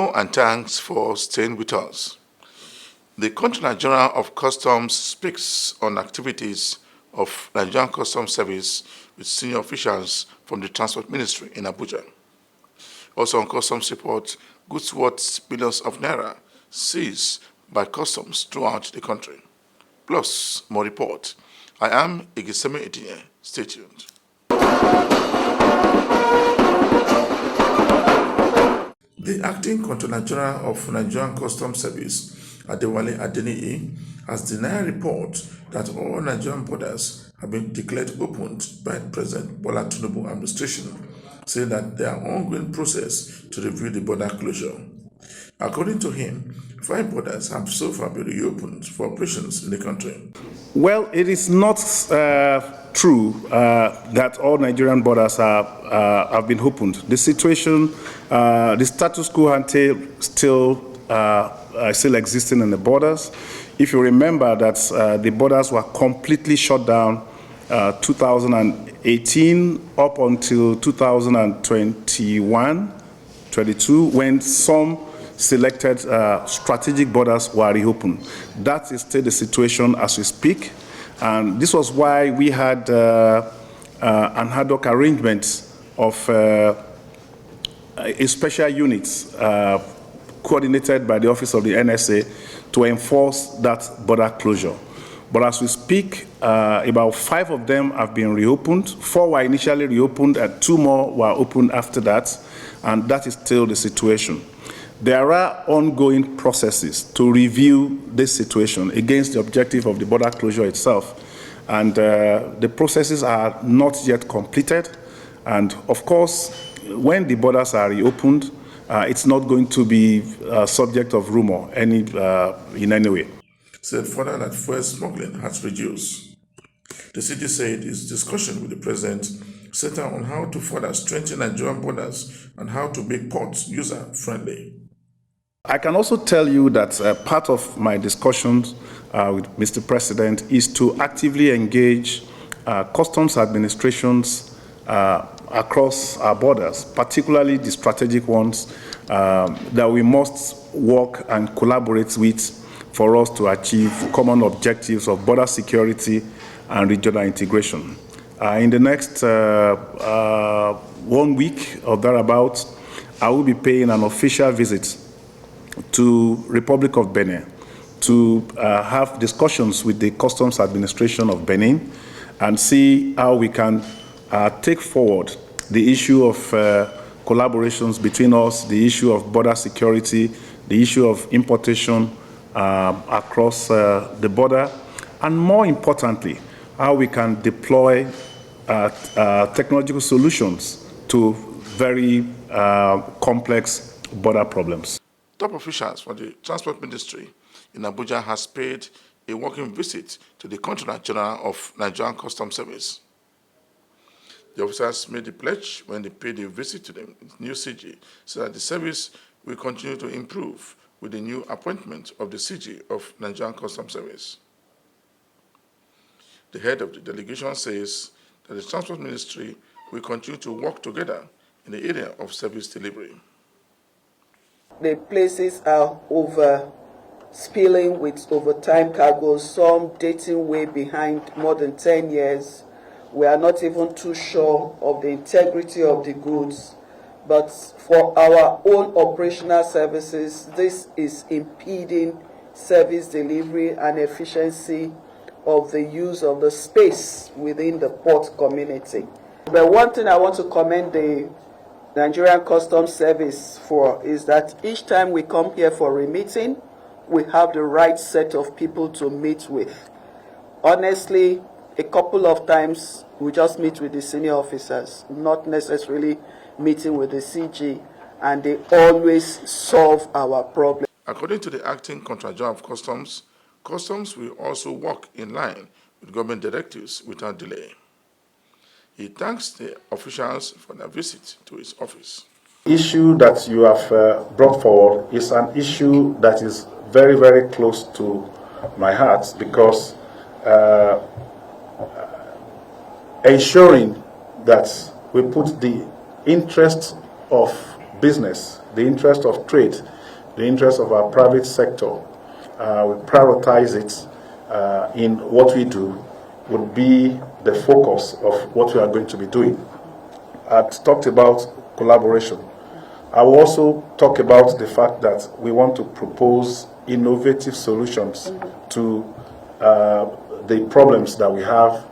Hello and thanks for staying with us. The Continental General of Customs speaks on activities of Nigerian Customs Service with senior officials from the Transport Ministry in Abuja. Also on Customs report, goods worth billions of naira seized by customs throughout the country. Plus, more report. I am Igiseme Etinye. Stay tuned. The acting Controller General of Nigerian Customs Service, Adewale Adeniyi, has denied reports that all Nigerian borders have been declared opened by President Bola Tinubu administration, saying that there are ongoing process to review the border closure. According to him, 5 borders have so far been reopened for operations in the country. Well, it is not true that all Nigerian borders have been opened. The situation, the status quo ante still existing in the borders. If you remember that the borders were completely shut down 2018 up until 2021-22, when some selected strategic borders were reopened. That is still the situation as we speak. And this was why we had an ad hoc arrangement of a special unit coordinated by the Office of the NSA to enforce that border closure. But as we speak, about 5 of them have been reopened. 4 were initially reopened and 2 more were opened after that. And that is still the situation. There are ongoing processes to review this situation against the objective of the border closure itself. And the processes are not yet completed. And of course, when the borders are reopened, it's not going to be subject of rumor in any way. Said further that fuel smuggling has reduced. The city said its discussion with the president centered on how to further strengthen Nigerian borders and how to make ports user-friendly. I can also tell you that part of my discussions with Mr. President is to actively engage customs administrations across our borders, particularly the strategic ones that we must work and collaborate with for us to achieve common objectives of border security and regional integration. In the next 1 week or thereabouts, I will be paying an official visit to Republic of Benin to have discussions with the Customs Administration of Benin and see how we can take forward the issue of collaborations between us, the issue of border security, the issue of importation across the border, and more importantly, how we can deploy technological solutions to very complex border problems. Top officials from the Transport Ministry in Abuja has paid a working visit to the Continental General of Nigerian Customs Service. The officers made the pledge when they paid a visit to the new CG, so that the service will continue to improve with the new appointment of the CG of Nigerian Customs Service. The head of the delegation says that the Transport Ministry will continue to work together in the area of service delivery. The places are spilling with overtime cargoes, some dating way behind more than 10 years. We are not even too sure of the integrity of the goods. But for our own operational services, this is impeding service delivery and efficiency of the use of the space within the port community. But one thing I want to commend the Nigerian Customs Service for is that each time we come here for a meeting, we have the right set of people to meet with. Honestly, a couple of times we just meet with the senior officers, not necessarily meeting with the CG, and they always solve our problem. According to the acting Controller General of Customs, Customs will also work in line with government directives without delay. He thanks the officials for their visit to his office. The issue that you have brought forward is an issue that is very, very close to my heart, because ensuring that we put the interest of business, the interest of trade, the interests of our private sector, we prioritize it in what we do, would be the focus of what we are going to be doing. I talked about collaboration. I will also talk about the fact that we want to propose innovative solutions to the problems that we have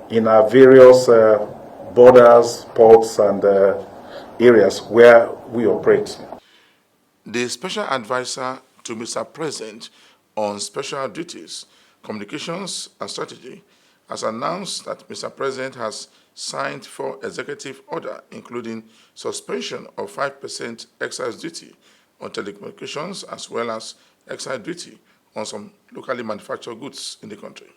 in our various borders, ports, and areas where we operate. The special advisor to Mr. President on special duties, communications and strategy has announced that Mr. President has signed 4 executive orders, including suspension of 5% excise duty on telecommunications as well as excise duty on some locally manufactured goods in the country.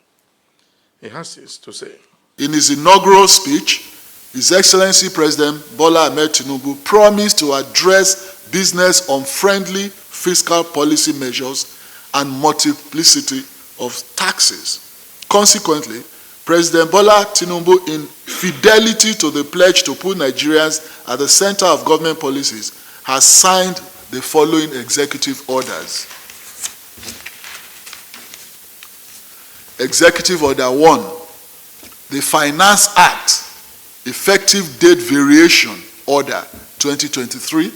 He has this to say. In his inaugural speech, His Excellency President Bola Ahmed Tinubu promised to address business-unfriendly fiscal policy measures and multiplicity of taxes. Consequently, President Bola Tinubu, in fidelity to the pledge to put Nigerians at the center of government policies, has signed the following executive orders. Executive Order 1, the Finance Act, Effective Date Variation Order 2023,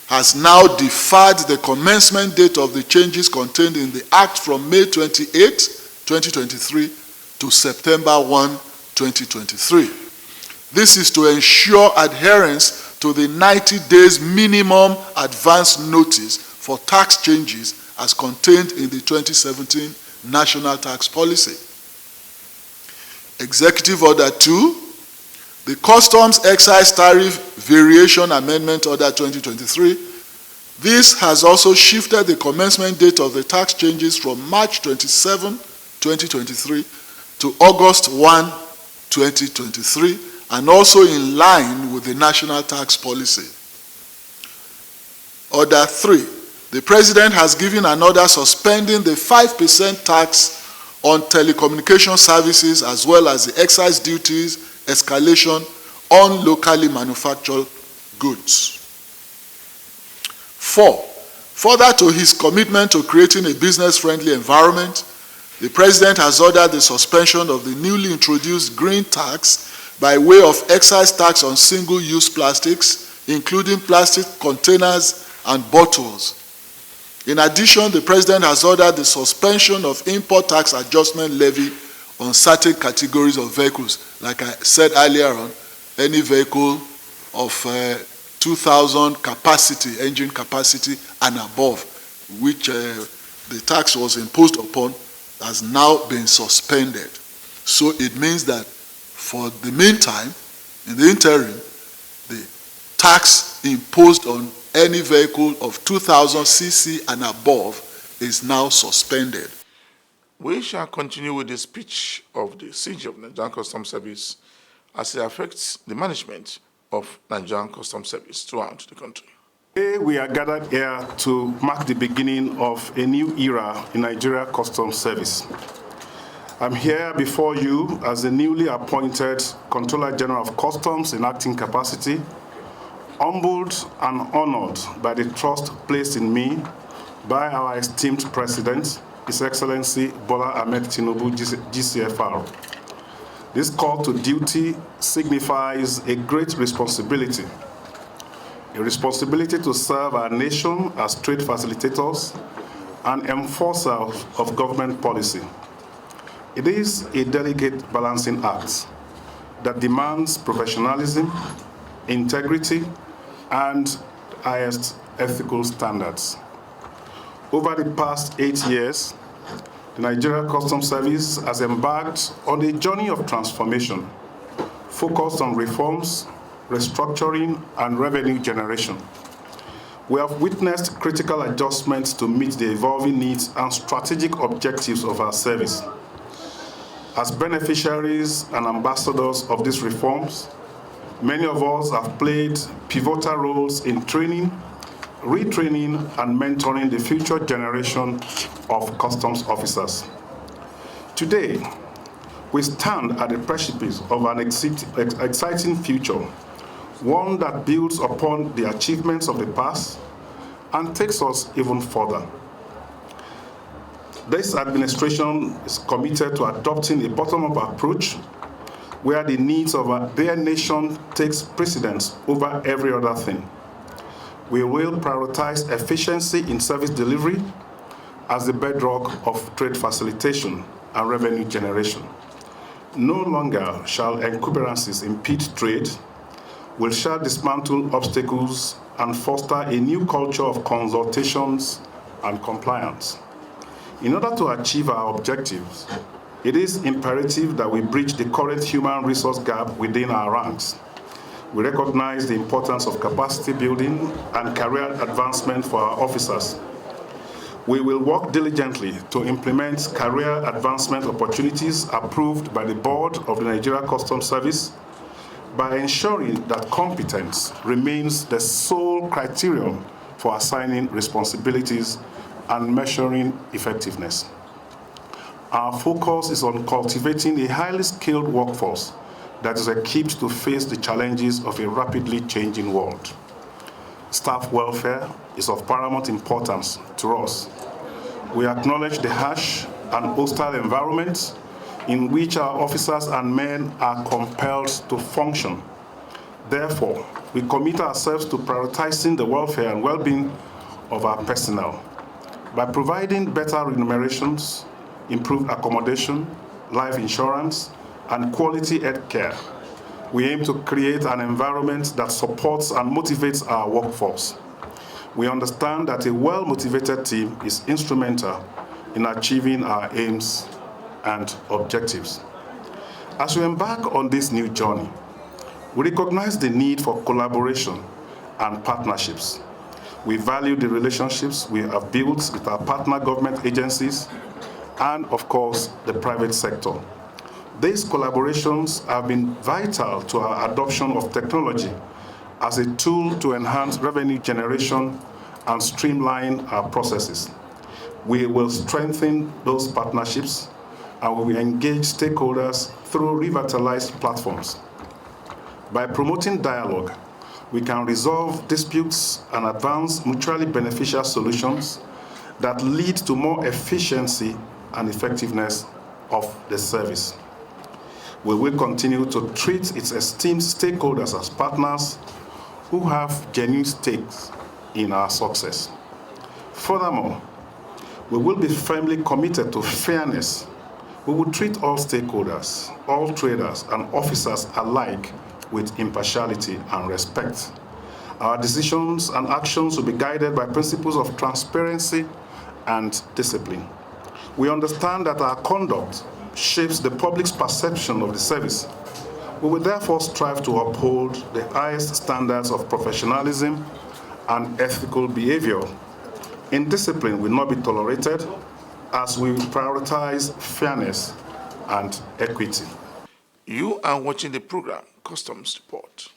has now deferred the commencement date of the changes contained in the Act from May 28, 2023 to September 1, 2023. This is to ensure adherence to the 90 days minimum advance notice for tax changes as contained in the 2017 National Tax Policy. Executive Order 2, the Customs Excise Tariff Variation Amendment Order 2023. This has also shifted the commencement date of the tax changes from March 27, 2023 to August 1, 2023, and also in line with the National Tax Policy. Order 3, the President has given an order suspending the 5% tax on telecommunication services as well as the excise duties escalation on locally manufactured goods. 4, further to his commitment to creating a business-friendly environment, the President has ordered the suspension of the newly introduced green tax by way of excise tax on single-use plastics, including plastic containers and bottles. In addition, the President has ordered the suspension of import tax adjustment levy on certain categories of vehicles. Like I said earlier on, any vehicle of 2,000 capacity, engine capacity and above, which the tax was imposed upon, has now been suspended. So it means that for the meantime, in the interim, the tax imposed on any vehicle of 2,000 cc and above is now suspended. We shall continue with the speech of the CG of Nigerian Customs Service as it affects the management of Nigerian Customs Service throughout the country. Today we are gathered here to mark the beginning of a new era in Nigeria Customs Service. I'm here before you as the newly appointed Controller General of Customs in acting capacity, humbled and honored by the trust placed in me by our esteemed President, His Excellency Bola Ahmed Tinubu, GCFR. This call to duty signifies a great responsibility. A responsibility to serve our nation as trade facilitators and enforcers of government policy. It is a delicate balancing act that demands professionalism, integrity, and highest ethical standards. Over the past 8 years, the Nigeria Customs Service has embarked on a journey of transformation focused on reforms, restructuring, and revenue generation. We have witnessed critical adjustments to meet the evolving needs and strategic objectives of our service. As beneficiaries and ambassadors of these reforms, many of us have played pivotal roles in training, retraining, and mentoring the future generation of customs officers. Today, we stand at the precipice of an exciting future, one that builds upon the achievements of the past and takes us even further. This administration is committed to adopting a bottom-up approach where the needs of their nation takes precedence over every other thing. We will prioritize efficiency in service delivery as the bedrock of trade facilitation and revenue generation. No longer shall encumbrances impede trade. We shall dismantle obstacles and foster a new culture of consultations and compliance. In order to achieve our objectives, it is imperative that we bridge the current human resource gap within our ranks. We recognize the importance of capacity building and career advancement for our officers. We will work diligently to implement career advancement opportunities approved by the Board of the Nigeria Customs Service by ensuring that competence remains the sole criterion for assigning responsibilities and measuring effectiveness. Our focus is on cultivating a highly skilled workforce that is equipped to face the challenges of a rapidly changing world. Staff welfare is of paramount importance to us. We acknowledge the harsh and hostile environment in which our officers and men are compelled to function. Therefore, we commit ourselves to prioritizing the welfare and well-being of our personnel by providing better remunerations, improved accommodation, life insurance, and quality health care. We aim to create an environment that supports and motivates our workforce. We understand that a well-motivated team is instrumental in achieving our aims and objectives. As we embark on this new journey, we recognize the need for collaboration and partnerships. We value the relationships we have built with our partner government agencies and, of course, the private sector. These collaborations have been vital to our adoption of technology as a tool to enhance revenue generation and streamline our processes. We will strengthen those partnerships and we will engage stakeholders through revitalized platforms. By promoting dialogue, we can resolve disputes and advance mutually beneficial solutions that lead to more efficiency and effectiveness of the service. We will continue to treat its esteemed stakeholders as partners who have genuine stakes in our success. Furthermore, we will be firmly committed to fairness. We will treat all stakeholders, all traders, and officers alike with impartiality and respect. Our decisions and actions will be guided by principles of transparency and discipline. We understand that our conduct shapes the public's perception of the service. We will therefore strive to uphold the highest standards of professionalism and ethical behavior. Indiscipline will not be tolerated as we prioritize fairness and equity. You are watching the program Customs Report.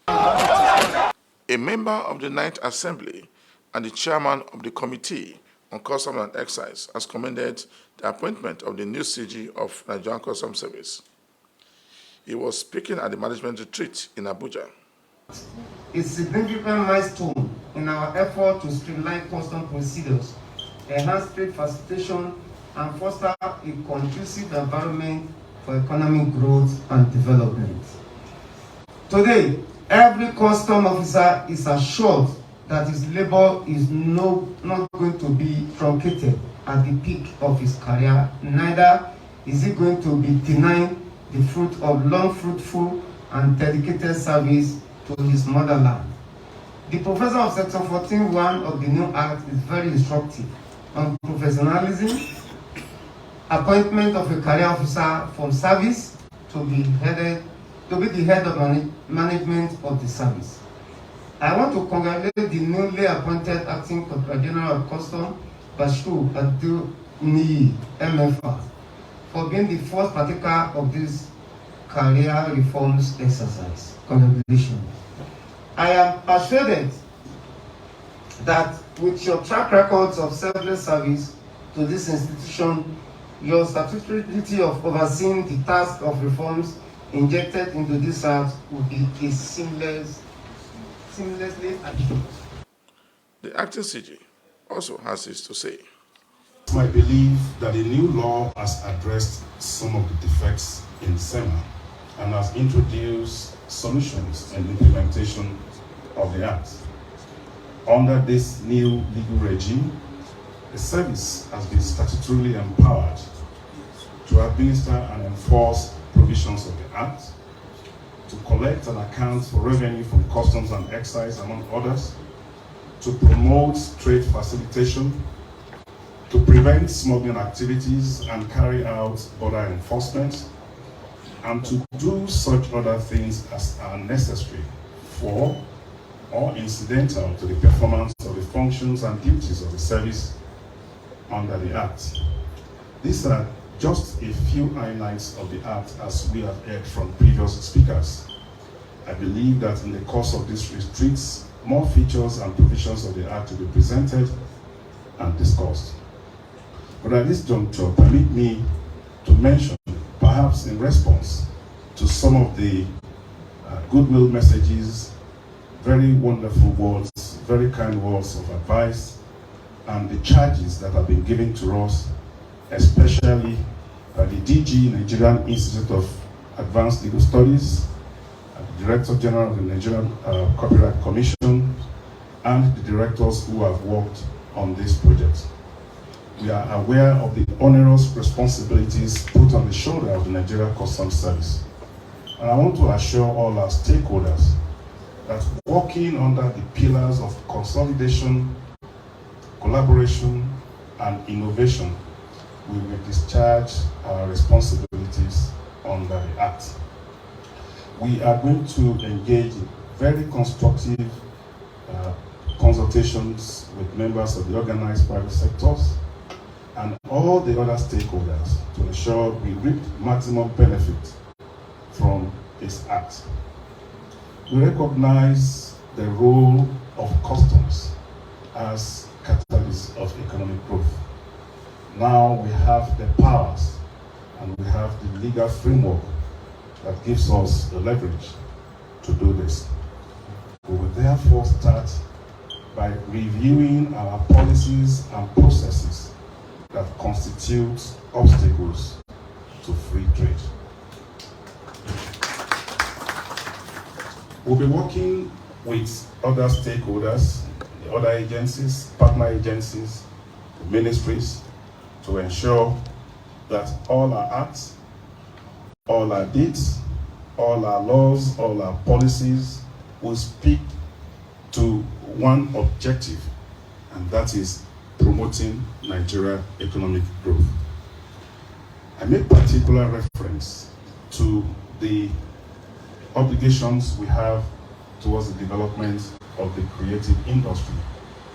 A member of the Ninth Assembly and the chairman of the Committee on Customs and Excise has commended the appointment of the new CG of Nigerian Customs Service. He was speaking at the management retreat in Abuja. A significant milestone in our effort to streamline customs procedures, enhance trade facilitation, and foster a conducive environment for economic growth and development. Today, every customs officer is assured that his labor is not going to be truncated at the peak of his career, neither is he going to be denying the fruit of long, fruitful, and dedicated service to his motherland. The provision of Section 14(1) of the new Act is very instructive on professionalism, appointment of a career officer from service to be the head of management of the service. I want to congratulate the newly appointed Acting Controller General of Customs, Bashir Aduniyi, MFR, for being the first partaker of this career reforms exercise. Congratulations. I am persuaded that with your track records of selfless service to this institution, your statutory duty of overseeing the task of reforms injected into this act will be seamlessly achieved. The acting CG also has this to say. I believe that the new law has addressed some of the defects in SEMA and has introduced solutions and implementation of the Act. Under this new legal regime, the service has been statutorily empowered to administer and enforce provisions of the Act, to collect and account for revenue from customs and excise, among others, to promote trade facilitation, to prevent smuggling activities and carry out border enforcement, and to do such other things as are necessary for or incidental to the performance of the functions and duties of the service under the Act. These are just a few highlights of the Act as we have heard from previous speakers. I believe that in the course of these retreats, more features and provisions of the Act will be presented and discussed. But at this juncture, permit me to mention, perhaps in response to some of the goodwill messages, very wonderful words, very kind words of advice, and the charges that have been given to us, especially by the DG, Nigerian Institute of Advanced Legal Studies, the Director General of the Nigerian Copyright Commission, and the directors who have worked on this project. We are aware of the onerous responsibilities put on the shoulder of the Nigeria Customs Service. And I want to assure all our stakeholders that working under the pillars of consolidation, collaboration, and innovation, we will discharge our responsibilities under the Act. We are going to engage in very constructive consultations with members of the organized private sectors and all the other stakeholders to ensure we reap maximum benefit from this Act. We recognize the role of customs as catalyst of economic growth. Now we have the powers and we have the legal framework that gives us the leverage to do this. We will therefore start by reviewing our policies and processes that constitute obstacles to free trade. We'll be working with other stakeholders, the other agencies, partner agencies, the ministries, to ensure that all our acts, all our deeds, all our laws, all our policies will speak to one objective, and that is promoting Nigeria economic growth. I make particular reference to the obligations we have towards the development of the creative industry,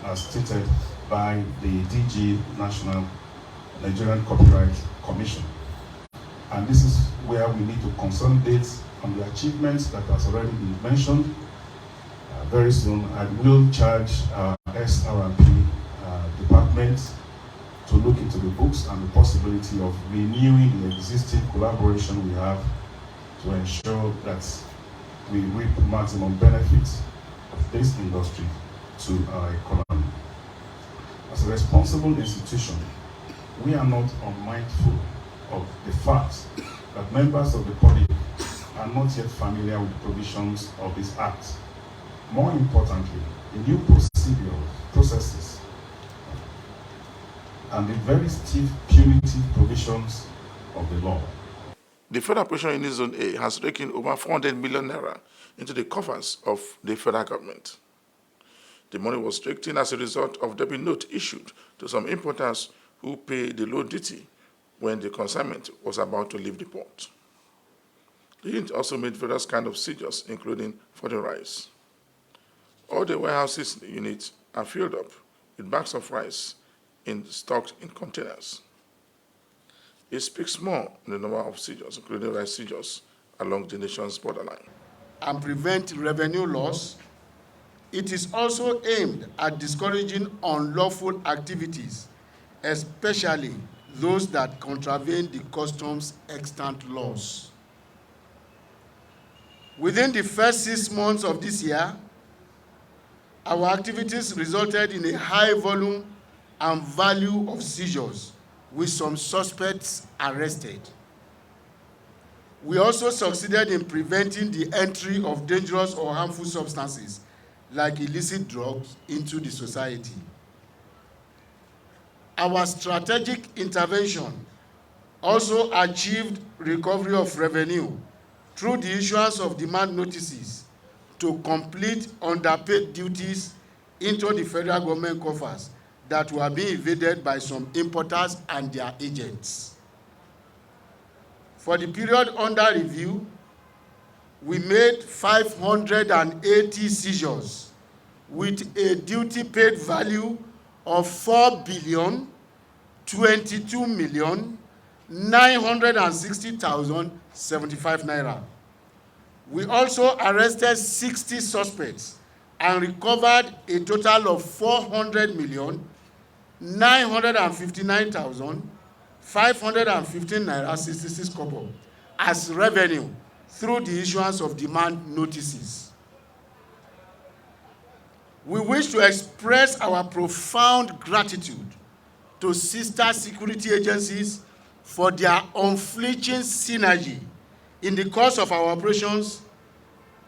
as stated by the DG National Nigerian Copyright Commission. And this is where we need to consolidate on the achievements that has already been mentioned. Very soon, I will charge our SRP department to look into the books and the possibility of renewing the existing collaboration we have to ensure that we reap maximum benefits of this industry to our economy. As a responsible institution, we are not unmindful of the fact that members of the public are not yet familiar with the provisions of this Act. More importantly, the new processes and the very stiff punitive provisions of the law. The federal operation in Zone A has raked in over 400 million naira into the coffers of the federal government. The money was raked in as a result of debit note issued to some importers who pay the low duty when the consignment was about to leave the port. The unit also made various kinds of seizures, including foreign rice. All the warehouses in the unit are filled up with bags of rice stocked in containers. It speaks more on the number of seizures, including rice seizures, along the nation's borderline. And prevent revenue loss. It is also aimed at discouraging unlawful activities, especially those that contravene the customs extant laws. Within the first 6 months of this year, our activities resulted in a high volume and value of seizures, with some suspects arrested. We also succeeded in preventing the entry of dangerous or harmful substances like illicit drugs into the society. Our strategic intervention also achieved recovery of revenue through the issuance of demand notices to complete underpaid duties into the federal government coffers that were being evaded by some importers and their agents. For the period under review, we made 580 seizures with a duty paid value of 4,022,960,075 naira. We also arrested 60 suspects and recovered a total of 400,959,515 naira 66 kobo as revenue through the issuance of demand notices. We wish to express our profound gratitude to sister security agencies for their unflinching synergy in the course of our operations.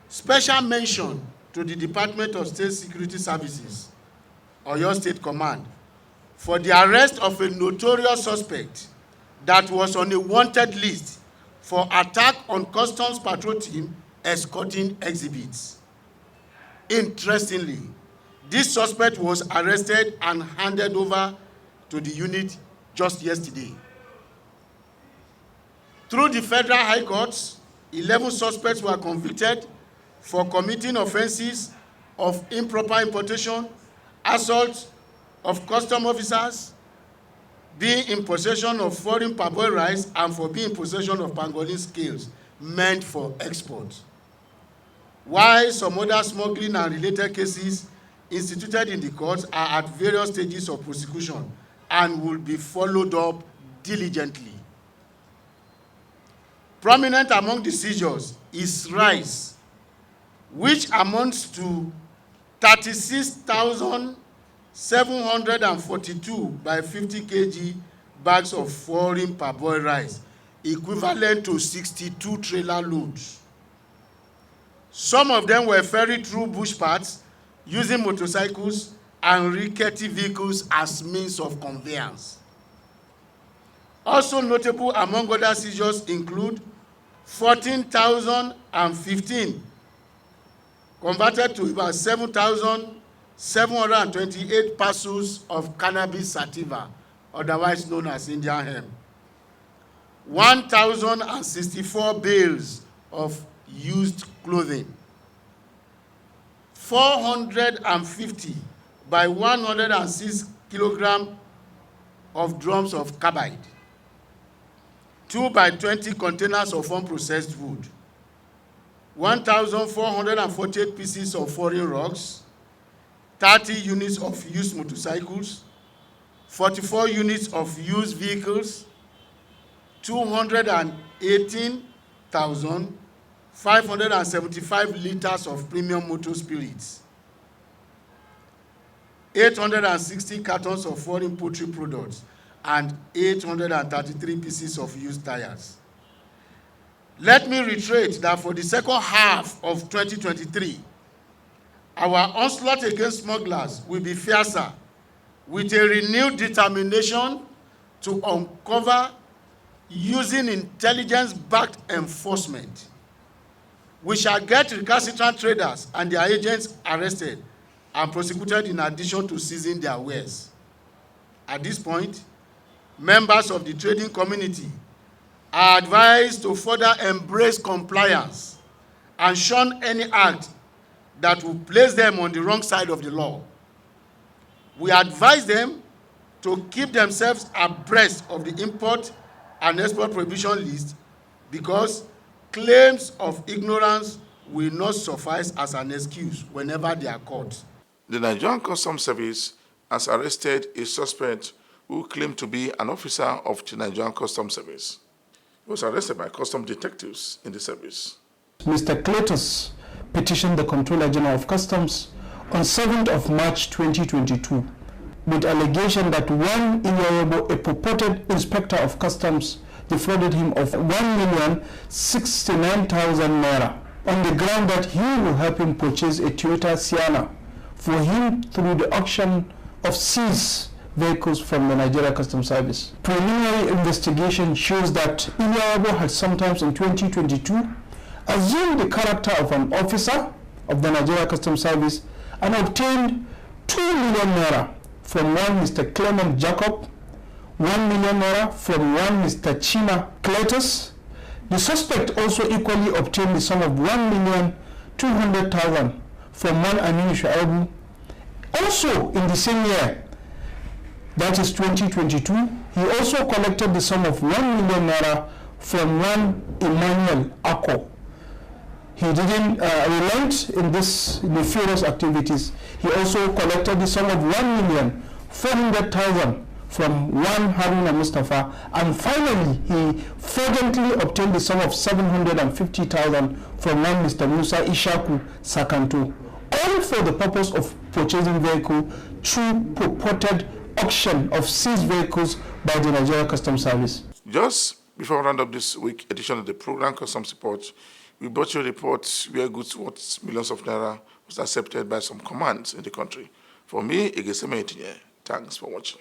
Special mention to the Department of State Security Services, Oyo State Command, for the arrest of a notorious suspect that was on a wanted list for attack on customs patrol team escorting exhibits. Interestingly, this suspect was arrested and handed over to the unit just yesterday. Through the federal high courts, 11 suspects were convicted for committing offenses of improper importation, assault of custom officers, being in possession of foreign parboiled rice, and for being in possession of pangolin scales meant for export. While some other smuggling and related cases instituted in the courts are at various stages of prosecution and will be followed up diligently. Prominent among the seizures is rice, which amounts to 36,742 by 50 kg bags of foreign parboiled rice, equivalent to 62 trailer loads. Some of them were ferried through bush paths using motorcycles and rickety vehicles as means of conveyance. Also notable among other seizures include 14,015 converted to about 7,728 parcels of cannabis sativa, otherwise known as Indian hemp, 1,064 bales of used clothing, 450 by 106 kilograms of drums of carbide, 2 by 20 containers of unprocessed wood, 1,448 pieces of foreign rocks, 30 units of used motorcycles, 44 units of used vehicles, 218,575 liters of premium motor spirits, 860 cartons of foreign poultry products, and 833 pieces of used tires. Let me reiterate that for the second half of 2023, our onslaught against smugglers will be fiercer, with a renewed determination to uncover using intelligence-backed enforcement. We shall get recalcitrant traders and their agents arrested and prosecuted in addition to seizing their wares. At this point, members of the trading community are advised to further embrace compliance and shun any act that will place them on the wrong side of the law. We advise them to keep themselves abreast of the import and export prohibition list, because claims of ignorance will not suffice as an excuse whenever they are caught. The Nigerian Customs Service has arrested a suspect who claimed to be an officer of the Nigerian Customs Service. He was arrested by custom detectives in the service. Mr. Cletus petitioned the Comptroller General of Customs on 7th of March 2022 with allegation that one Inyawebo, a purported inspector of customs, defrauded him of 1,069,000 naira on the ground that he will help him purchase a Toyota Sienna for him through the auction of seized vehicles from the Nigeria Customs Service. Preliminary investigation shows that Inyawebo had sometimes in 2022 assumed the character of an officer of the Nigeria Customs Service and obtained 2 million naira from one Mr. Clement Jacob, 1 million naira from one Mr. Chima Cletus. The suspect also equally obtained the sum of 1,200,000 from one Aminu Shuaibu. Also in the same year, that is 2022, he also collected the sum of 1 million naira from one Emmanuel Ako. He didn't relent in this nefarious activities. He also collected the sum of 1,400,000 from one Haruna Mustafa, and finally he fraudulently obtained the sum of 750,000 from one Mr. Musa Ishaku Sakanto, all for the purpose of purchasing vehicle through purported auction of seized vehicles by the Nigeria Customs Service. Just before we round up this week edition of the program Customs Report, we brought you a report where goods worth millions of naira was accepted by some commands in the country. For me, Igeseme Etinye, thanks for watching.